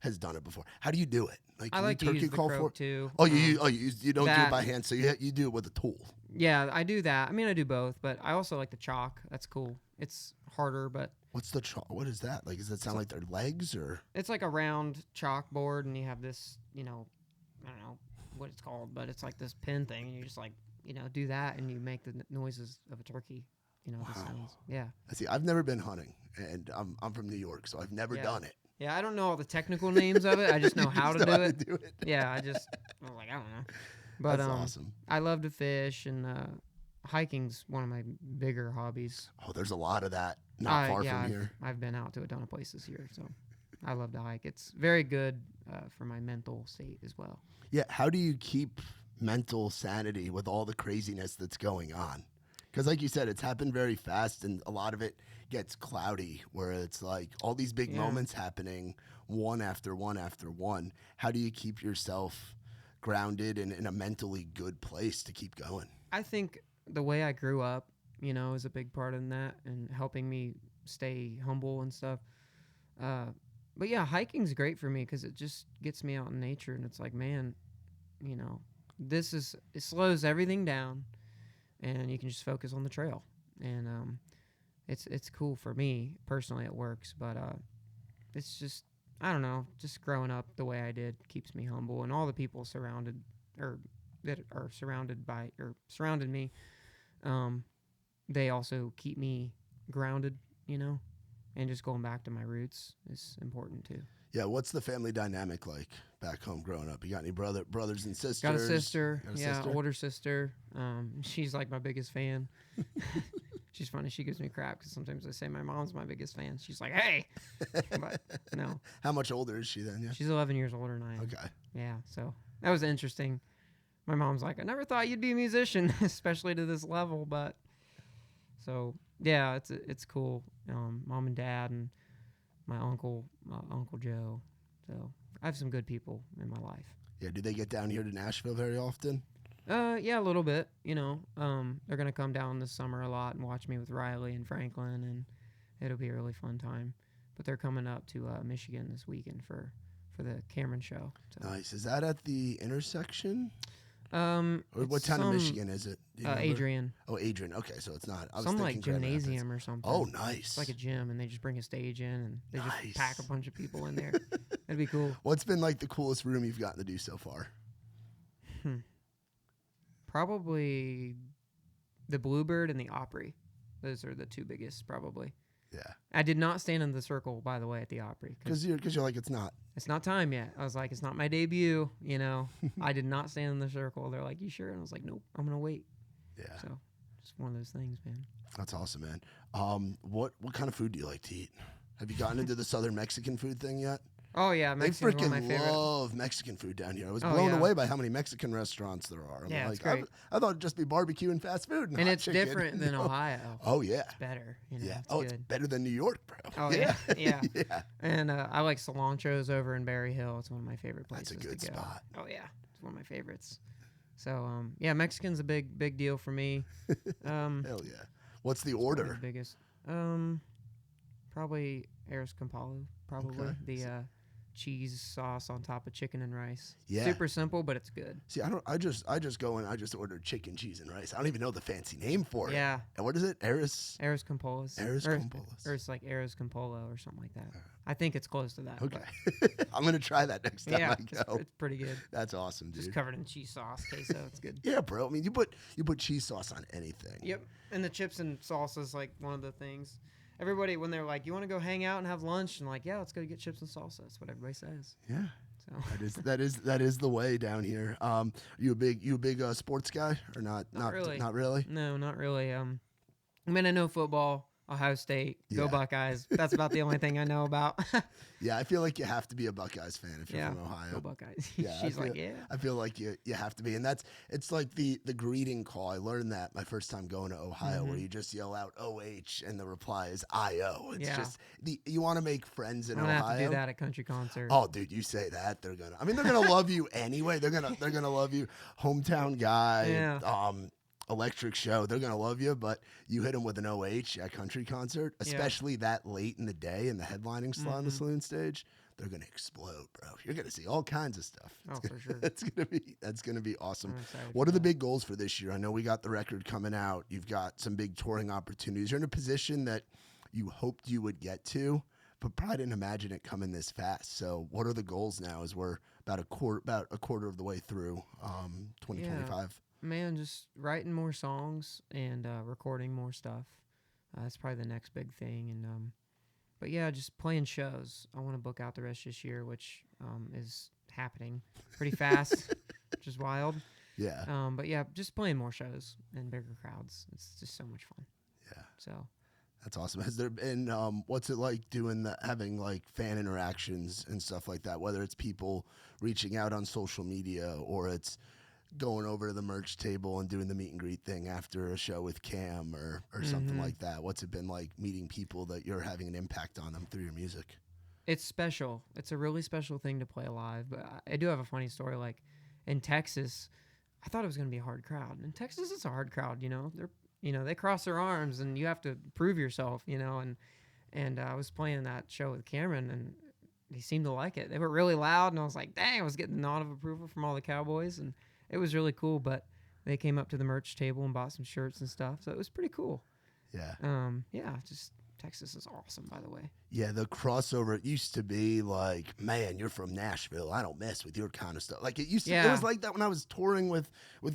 has done it before. How do you do it? Like, I like to turkey use the call croak for too. Oh, you don't do it by hand, so you do it with a tool. Yeah, I do that. I mean, I do both, but I also like the chalk. That's cool. It's harder, but what's the chalk? What is that? Like, does that sound like their legs or? It's like a round chalkboard, and you have this, I don't know what it's called, but it's like this pin thing, and you just like, do that, and you make the noises of a turkey, the sounds. Yeah. I see. I've never been hunting, and I'm from New York, so I've never done it. Yeah, I don't know all the technical names of it. I just know how to do it. Do it. Yeah, I was like, I don't know. But that's awesome. I love to fish, and hiking's one of my bigger hobbies. Oh, there's a lot of that not far from here. I've been out to a ton of places here, so I love to hike. It's very good for my mental state as well. Yeah, how do you keep mental sanity with all the craziness that's going on? Because like you said, it's happened very fast, and a lot of it gets cloudy, where it's like all these big moments happening one after one after one. How do you keep yourself grounded and in a mentally good place to keep going? I think the way I grew up, is a big part in that and helping me stay humble and stuff. But yeah, hiking's great for me because it just gets me out in nature, and it's like, man, it slows everything down, and you can just focus on the trail, and it's cool for me personally. It works, but it's just, I don't know, just growing up the way I did keeps me humble, and all the people surrounded me, they also keep me grounded, and just going back to my roots is important too. Yeah, what's the family dynamic like back home growing up? You got any brothers and sisters? Got a sister, older sister. She's like my biggest fan. She's funny. She gives me crap because sometimes I say my mom's my biggest fan. She's like, hey, but no. How much older is she then? Yeah, she's 11 years older than I am. Okay. Yeah, so that was interesting. My mom's like, I never thought you'd be a musician, especially to this level, but so yeah, it's cool. Mom and dad and my Uncle Joe. So I have some good people in my life. Yeah, do they get down here to Nashville very often? Yeah, a little bit. They're gonna come down this summer a lot and watch me with Riley and Franklin, and it'll be a really fun time. But they're coming up to Michigan this weekend for the Cameron show. So. Nice. Is that at the intersection? Or what it's town in some, Michigan is it? Do you remember? Adrian. Oh, Adrian. Okay, so it's not. I was Some thinking like Grand Rapids. gymnasium or something. Oh, nice. It's like a gym, and they just bring a stage in, and they Nice. just pack a bunch of people in there. That'd be cool. What's been like the coolest room you've gotten to do so far? Probably the Bluebird and the Opry. Those are the two biggest, probably. Yeah. I did not stand in the circle, by the way, at the Opry. Because you're like, it's not. It's not time yet. I was like, it's not my debut, you know. I did not stand in the circle. They're like, you sure? And I was like, nope, I'm going to wait. Yeah. So, just one of those things, man. That's awesome, man. What kind of food do you like to eat? Have you gotten into the Southern Mexican food thing yet? Oh, yeah. They Mexican's one of my freaking favorite. love Mexican food down here. I was Oh, blown yeah. away by how many Mexican restaurants there are. I'm Yeah, like, it's great. I thought it'd just be barbecue and fast food. And hot it's chicken, different you than know? Ohio. Oh, yeah. It's better. You know, Yeah. it's Oh, good. it's better than New York, bro. Oh, yeah. Yeah. Yeah. And I like Cilantro's over in Berry Hill. It's one of my favorite places That's a good to go. spot. Oh, yeah. It's one of my favorites. So, yeah, Mexican's a big deal for me. Hell yeah. What's the Probably order? the biggest. Probably Arroz con Palo. Probably Okay. the cheese sauce on top of chicken and rice. Yeah. Super simple, but it's good. See, I just go and I just ordered chicken, cheese, and rice. I don't even know the fancy name for it. Yeah, And what is it? Arroz Arroz con Polos. Arroz Or- con Polos. Or it's like Arroz con Polo or something like that. I think it's close to that. Okay. but I'm gonna try that next time yeah, I go. it's pretty good. That's awesome, dude. Just covered in cheese sauce, queso. It's good. Yeah, bro. I mean, you put cheese sauce on anything. Yep. And the chips and salsa is like one of the things. Everybody, when they're like, "You want to go hang out and have lunch?" and like, "Yeah, let's go get chips and salsa." That's what everybody says. Yeah. So That is the way down here. You a big sports guy or not? Not really. Not really. no, not really. I mean, I know football. Ohio State, go Yeah. Buckeyes. That's about the only thing I know about. Yeah, I feel like you have to be a Buckeyes fan if you're yeah, from Ohio. go Buckeyes. Yeah, She's I feel, like, yeah. I feel like you have to be, and it's like the greeting call. I learned that my first time going to Ohio, where you just yell out OH and the reply is IO. It's Yeah. just you want to make friends in I'm gonna Ohio. have to do that at country concert. Oh, dude, you say that they're gonna love you anyway. They're gonna love you, hometown guy. Yeah. Electric show. They're gonna love you, but you hit them with an OH at country concert, especially that late in the day in the headlining slot on the saloon stage. They're gonna explode, bro. You're gonna see all kinds of stuff. Oh, for sure. That's gonna be awesome. I'm excited What for are the that. big goals for this year? I know we got the record coming out. You've got some big touring opportunities. You're in a position that you hoped you would get to, but probably didn't imagine it coming this fast. So, what are the goals now? As we're about a quarter of the way through 2025. Man, just writing more songs and recording more stuff. That's probably the next big thing. And but yeah, just playing shows. I want to book out the rest of this year, which is happening pretty fast, which is wild. Yeah. But yeah, just playing more shows and bigger crowds. It's just so much fun. Yeah. So That's awesome. Has there been what's it like having like fan interactions and stuff like that? Whether it's people reaching out on social media or it's going over to the merch table and doing the meet and greet thing after a show with Cam or something like that. What's it been like meeting people that you're having an impact on them through your music? it's special. It's a really special thing to play live. But I do have a funny story. Like in Texas, I thought it was going to be a hard crowd. In Texas, it's a hard crowd. They cross their arms and you have to prove yourself. And I was playing that show with Cameron and they seemed to like it. They were really loud and I was like, dang, I was getting the nod of approval from all the Cowboys and it was really cool. But they came up to the merch table and bought some shirts and stuff, so it was pretty cool. Yeah. Just Texas is awesome, by the way. Yeah, the crossover, it used to be like, man, you're from Nashville. I don't mess with your kind of stuff. Like it used to, it was like that when I was touring with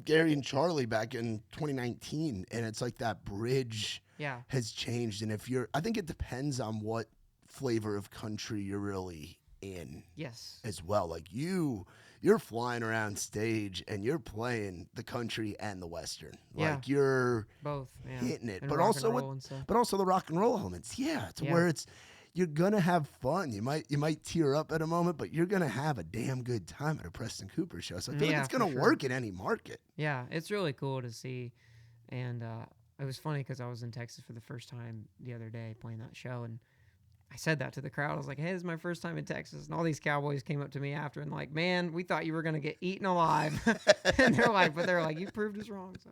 Gary and Charlie back in 2019. And it's like that bridge has changed. And I think it depends on what flavor of country you're really in. Yes. As well. Like you're flying around stage and you're playing the country and the Western. Like you're both hitting it. And But rock also and roll and stuff. but also the rock and roll elements. Yeah. To where you're gonna have fun. You might tear up at a moment, but you're gonna have a damn good time at a Preston Cooper show. So I feel like it's gonna work in any market. Yeah, it's really cool to see. And it was funny because I was in Texas for the first time the other day playing that show, and I said that to the crowd. I was like, hey, this is my first time in Texas. And all these Cowboys came up to me after and like, man, we thought you were going to get eaten alive. And they're like, you proved us wrong. So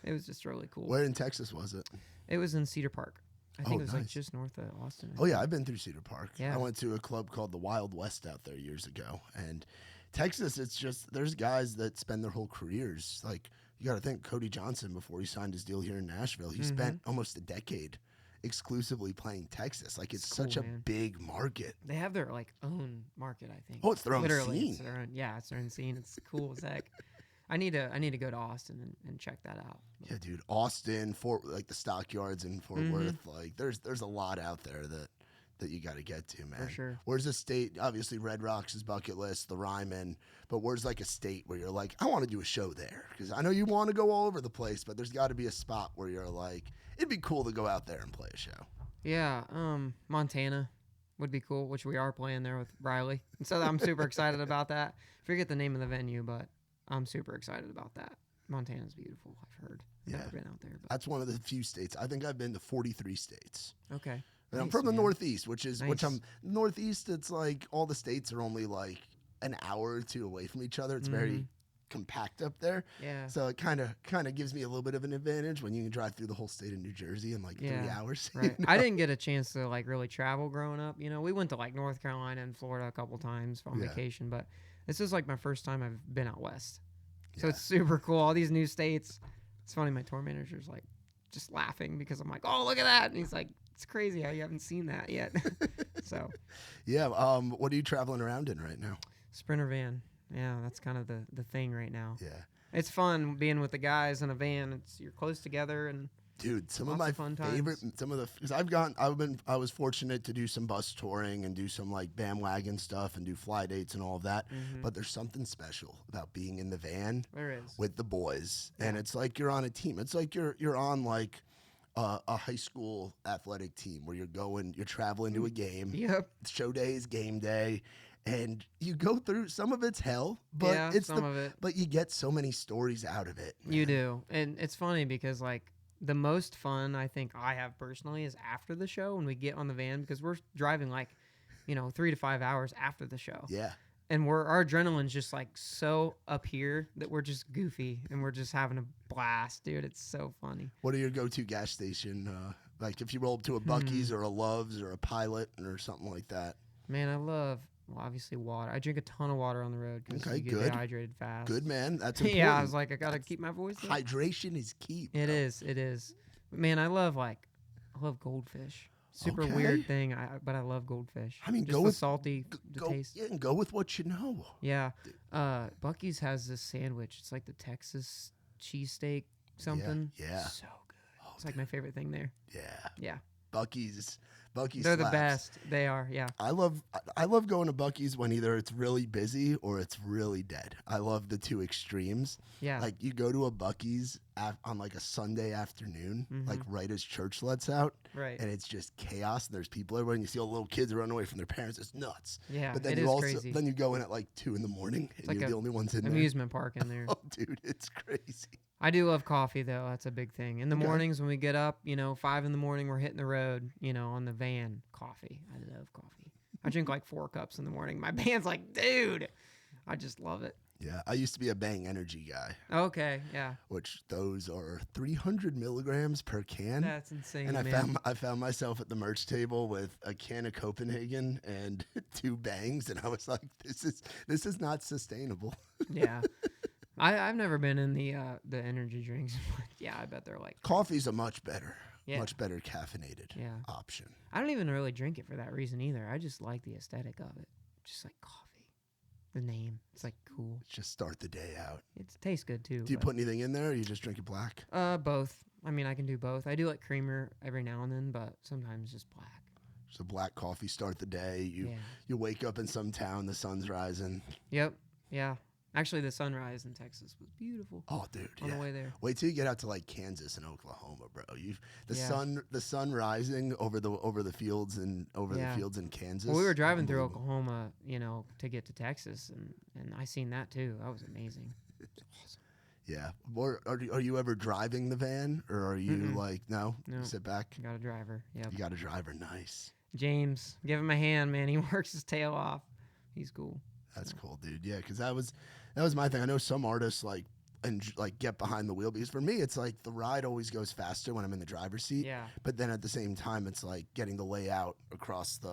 it was just really cool. Where in Texas was it? It was in Cedar Park. I think it was like nice. just north of Austin. Oh, yeah, I've been through Cedar Park. Yeah. I went to a club called the Wild West out there years ago. And Texas, it's just there's guys that spend their whole careers. Like you got to think Cody Johnson before he signed his deal here in Nashville, he spent almost a decade exclusively playing Texas. Like it's cool, such a man. big market. They have their like own market, I think. Oh, it's their own Literally, scene. it's their own. Yeah, it's their own scene. It's cool as heck. I need to go to Austin and check that out. Yeah, dude. Austin, like the Stockyards in Fort Worth. Like there's a lot out there that you got to get to, man. For sure. Where's a state? Obviously, Red Rocks is bucket list, the Ryman. But where's like a state where you're like, I want to do a show there? Because I know you want to go all over the place, but there's got to be a spot where you're like, it'd be cool to go out there and play a show. Yeah, Montana would be cool, which we are playing there with Riley. And so I'm super excited about that. Forget the name of the venue, but I'm super excited about that. Montana's beautiful, I've heard. Never been out there. But. That's one of the few states. I think I've been to 43 states. Okay. And I'm Nice, from the man. Northeast, which Nice. I'm Northeast. It's like all the states are only like an hour or two away from each other. It's very compact up there. Yeah. So it kind of gives me a little bit of an advantage when you can drive through the whole state of New Jersey in like 3 hours. Right. I didn't get a chance to like really travel growing up. You know, we went to like North Carolina and Florida a couple times on vacation, but this is like my first time I've been out west. So it's super cool. All these new states. It's funny. My tour manager's like just laughing because I'm like, oh, look at that. And he's like, it's crazy how you haven't seen that yet. So. Yeah. What are you traveling around in right now? Sprinter van. Yeah, that's kind of the thing right now. Yeah. It's fun being with the guys in a van. You're close together and dude, some of lots my of fun favorite, times. because I was fortunate to do some bus touring and do some like bandwagon stuff and do fly dates and all of that. But there's something special about being in the van There is. with the boys, and it's like you're on a team. It's like you're on like a high school athletic team where you're traveling to a game. Yep. Show day is game day. And you go through some of it's hell, but Yeah, it's some of it. But you get so many stories out of it. You man. do. And it's funny because like the most fun I think I have personally is after the show when we get on the van because we're driving like, 3 to 5 hours after the show. Yeah. And our adrenaline's just like so up here that we're just goofy and we're just having a blast, dude. It's so funny. What are your go-to gas station? Like if you roll up to a Buc-ee's or a Love's or a Pilot or something like that. Man, I love, obviously water. I drink a ton of water on the road because Okay, you get good. dehydrated fast. Good, man. That's important. Yeah, I was like, I got to keep my voice up. Hydration is key. It is. But man, I love goldfish. Super Okay. weird thing, but I love goldfish. I mean, just go the with salty taste. Yeah, and go with what you know. Yeah. Buc-ee's has this sandwich. It's like the Texas cheesesteak something. yeah. So good. It's like my favorite thing there. Yeah. Yeah. Buc-ee's They're the slaps. best. They are. Yeah. I love going to Buc-ee's when either it's really busy or it's really dead. I love the two extremes. Yeah. Like you go to a Buc-ee's on like a Sunday afternoon, like right as church lets out, Right. and it's just chaos. And there's people everywhere, and you see all the little kids running away from their parents. It's nuts. Yeah, But then it you is also crazy. then you go in at like 2 a.m. and like you're a the only ones in there. Amusement park in there. Oh, dude, it's crazy. I do love coffee though. That's a big thing. In the mornings when we get up, 5 in the morning, we're hitting the road, on the van. Coffee. I love coffee. I drink like 4 cups in the morning. My band's like, dude, I just love it. Yeah, I used to be a Bang Energy guy, Okay, yeah. which those are 300 milligrams per can. That's insane, And man. I found myself at the merch table with a can of Copenhagen and 2 Bangs, and I was like, this is not sustainable. Yeah. I've never been in the energy drinks. Yeah, I bet they're like Coffee's a much better Yeah. caffeinated Yeah. option. I don't even really drink it for that reason either. I just like the aesthetic of it. Just like coffee. The name. It's like cool. Just start the day out. It tastes good too. Do you but- put anything in there, or you just drink it black? Both. I mean, I can do both. I do like creamer every now and then, but sometimes just black. So black coffee, start the day. Yeah. You wake up in some town, the sun's rising. Yep. Yeah. Actually, the sunrise in Texas was beautiful. Oh, dude, On yeah. the way there. Wait till you get out to like Kansas and Oklahoma, bro. The Yeah. sun rising over the fields and the fields in Kansas. Well, we were driving through Unbelievable. Oklahoma, to get to Texas, and I seen that too. That was amazing. Awesome. Yeah. Or are you ever driving the van, or are you like no? No. You sit back. Got a driver. Yep. You got a driver. Nice. James, give him a hand, man. He works his tail off. He's cool. That's cool, dude. Yeah, because that was my thing. I know some artists like and like get behind the wheel, because for me it's like the ride always goes faster when I'm in the driver's seat. Yeah. But then at the same time, it's like getting to lay out across the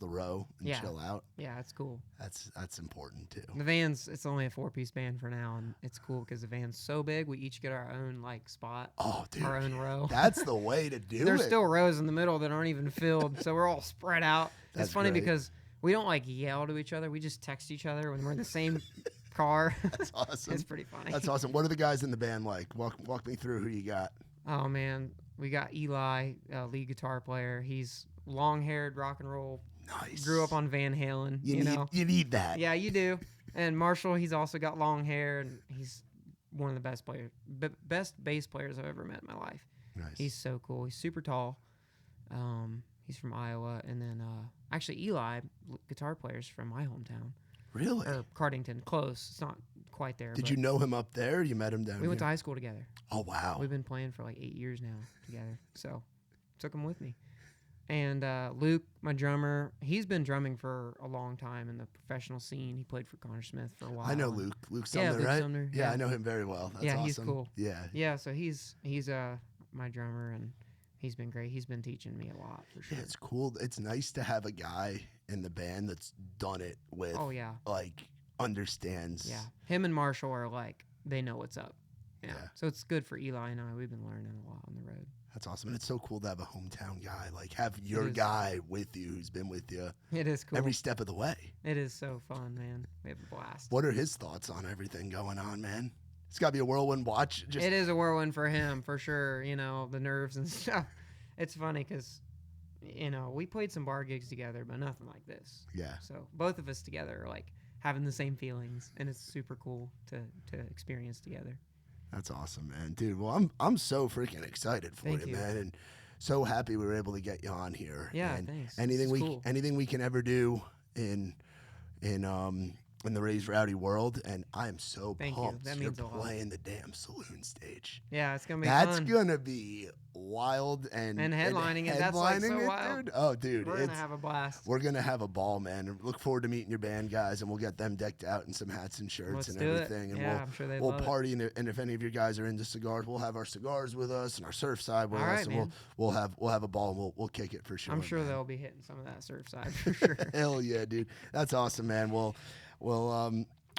row and Yeah. chill out. Yeah, it's cool. That's important too. The van's, it's only a 4-piece band for now, and it's cool because the van's so big. We each get our own like spot. Oh, dude, our own row. That's the way to do There's it. still rows in the middle that aren't even filled, so we're all spread out. That's it's funny great. because we don't like yell to each other. We just text each other when we're in the same car. That's awesome. It's pretty funny. That's awesome. What are the guys in the band like? Walk me through who you got. Oh man, we got Eli, lead guitar player. He's long-haired, rock and roll. Nice. Grew up on Van Halen. You know. You need that. Yeah, you do. And Marshall, he's also got long hair, and he's one of the best bass players I've ever met in my life. Nice. He's so cool. He's super tall. He's from Iowa, and then actually Eli, guitar player's from my hometown. Really? Or Cardington, close. It's not quite there. Did but you know him up there? Or you met him down here? We went to high school together. Oh wow. We've been playing for like 8 years now together. So took him with me. And Luke, my drummer, he's been drumming for a long time in the professional scene. He played for Connor Smith for a while. I know Luke. Luke Sumner, Luke right? Sumner, Yeah, yeah. I know him very well. That's Yeah, awesome. he's cool. Yeah. Yeah, so he's my drummer, and he's been great. He's been teaching me a lot for sure. Yeah, it's cool. It's nice to have a guy in the band that's done it with. Oh yeah. Like understands. Yeah. Him and Marshall are like, they know what's up. Yeah. Yeah. So it's good for Eli and I. We've been learning a lot on the road. That's awesome. And it's so cool to have a hometown guy. Like have your is. guy with you who's been with you It is cool. every step of the way. It is so fun, man. We have a blast. What are his thoughts on everything going on, man? It's got to be a whirlwind watch. Just It is a whirlwind for him, for sure. You know, the nerves and stuff. It's funny because, you know, we played some bar gigs together, but nothing like this. Yeah. So both of us together are like having the same feelings, and it's super cool to experience together. That's awesome, man. Dude, well, I'm so freaking excited for Thank you, you. man, and so happy we were able to get you on here. Yeah, and thanks. Anything It's we cool. anything we can ever do in the Raised Rowdy world, and I am so Thank you. pumped That you're means a lot. playing the damn saloon stage. Yeah, it's gonna be That's fun. gonna be wild and headlining it. That's, like, so headlining it, wild. dude. Oh, dude, We're gonna have a blast. we're gonna have a ball, man. And look forward to meeting your band guys, and we'll get them decked out in some hats and shirts Let's and do it. everything. And Yeah, I'm sure they we'll love it. party, and if any of you guys are into cigars, we'll have our cigars with us and our Surfside with All us, right, and man. we'll have a ball, and we'll kick it for sure. I'm sure man. they'll be hitting some of that Surfside for sure. Hell yeah, dude. That's awesome, man. Well,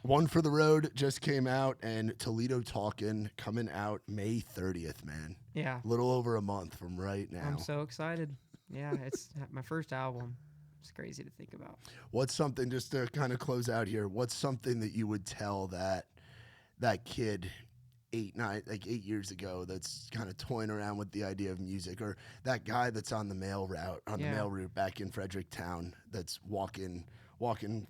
One for the Road just came out, and Toledo Talkin coming out May 30th, man. Yeah. A little over a month from right now. I'm so excited. Yeah, it's my first album. It's crazy to think about. What's something, just to kind of close out here, what's something that you would tell that kid 8 years ago that's kind of toying around with the idea of music, or that guy that's on the mail route, the mail route back in Fredericktown that's walking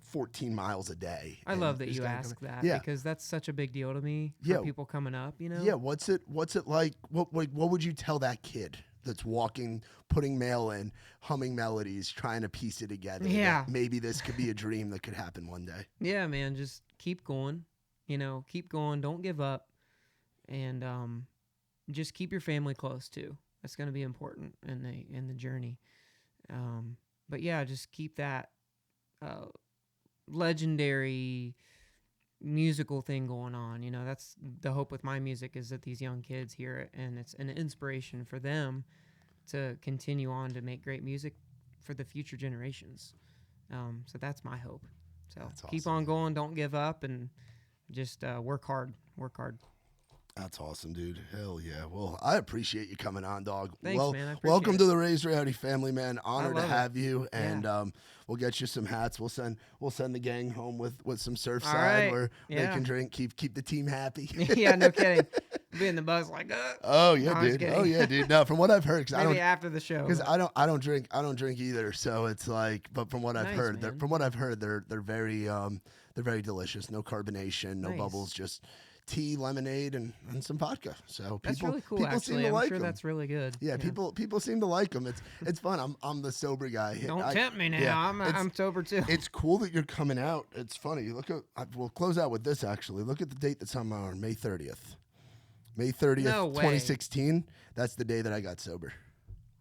14 miles a day? I love that you ask that because that's such a big deal to me for people coming up, you know? Yeah, what's it like? What would you tell that kid that's walking, putting mail in, humming melodies, trying to piece it together? Yeah. that maybe this could be a dream that could happen one day. Yeah, man, just keep going. You know, keep going. Don't give up. And just keep your family close too. That's going to be important in the journey. But yeah, just keep that legendary musical thing going on. You know, that's the hope with my music, is that these young kids hear it and it's an inspiration for them to continue on to make great music for the future generations. So that's my hope. So That's keep awesome. on going. Don't give up, and just work hard. That's awesome, dude. Hell yeah. Well, I appreciate you coming on, dog. Thanks, man. I appreciate welcome it. to the Raised Rowdy family, man. Honor to love it. have you. And Yeah. we'll get you some hats. We'll send the gang home with some Surfside right. where they Yeah. can drink, keep the team happy. Yeah, no kidding. Be in the bus like, Oh yeah, No, I'm just dude. kidding. Oh yeah, dude. No, from what I've heard, maybe after the show. because I don't drink either. So it's like, but from what I've Nice, heard, man. they're very delicious. No carbonation, no Nice. bubbles, just tea, lemonade, and some vodka. So That's people, really cool. people Actually, seem to I'm like sure them. that's really good. Yeah, people seem to like them. It's fun. I'm the sober guy. Don't tempt me now. yeah, I'm sober too. It's cool that you're coming out. It's funny. We'll close out with this actually. Look at the date that's on May 30th. May 30th, No way. 2016. That's the day that I got sober.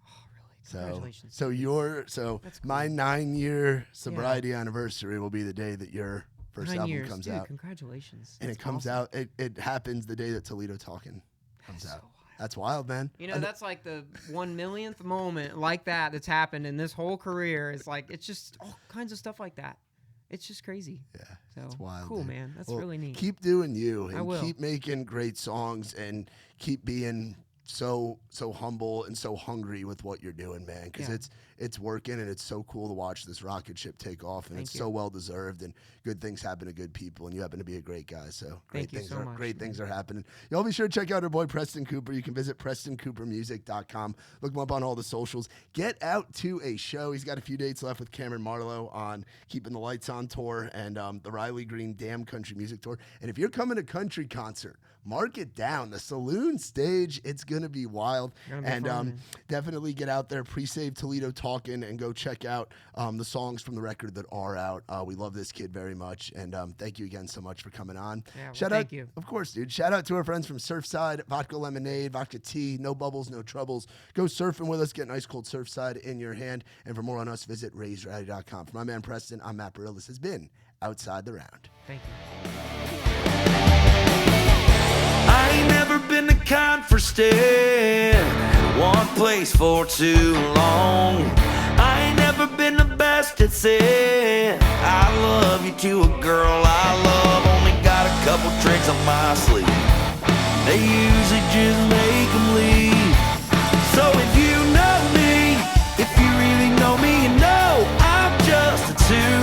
Oh, really? So, Congratulations. so That's my cool. 9-year sobriety anniversary will be the day that you're first 9 album years. comes Dude, out. Congratulations. And That's it comes awesome. out, it happens the day that Toledo Talkin comes That's out. so wild. That's wild, man. You know, that's like the 1 millionth moment like that's happened in this whole career. It's like, it's just all kinds of stuff like that. It's just crazy. Yeah, So it's wild. cool, dude. man. That's Well, really neat. Keep doing you, I and will. keep making great songs, and keep being so humble and so hungry with what you're doing, man. Because Yeah. it's working, and it's so cool to watch this rocket ship take off, and Thank it's you. so well deserved, and good things happen to good people, and you happen to be a great guy. So great Thank you things so are much, great man. things are happening. Y'all be sure to check out our boy Preston Cooper. You can visit PrestonCoopermusic.com. Look him up on all the socials. Get out to a show. He's got a few dates left with Cameron Marlowe on Keeping the Lights On tour and the Riley Green Damn Country Music tour. And if you're coming to country concert, mark it down. The Saloon stage, it's going to be wild. Gonna be And fun, man. definitely get out there, pre-save Toledo Talkin, and go check out the songs from the record that are out. We love this kid very much. And thank you again so much for coming on. Yeah, well, Shout out, thank you. of course, dude. Shout out to our friends from Surfside, Vodka Lemonade, Vodka Tea, no bubbles, no troubles. Go surfing with us. Get an ice cold Surfside in your hand. And for more on us, visit RaisedRowdy.com. For my man Preston, I'm Matt Burrill. This has been Outside the Round. Thank you. I ain't never been the kind for staying in one place for too long. I ain't never been the best at saying I love you to a girl I love. Only got a couple tricks on my sleeve. They usually just make them leave. So if you know me, if you really know me, you know I'm just a two.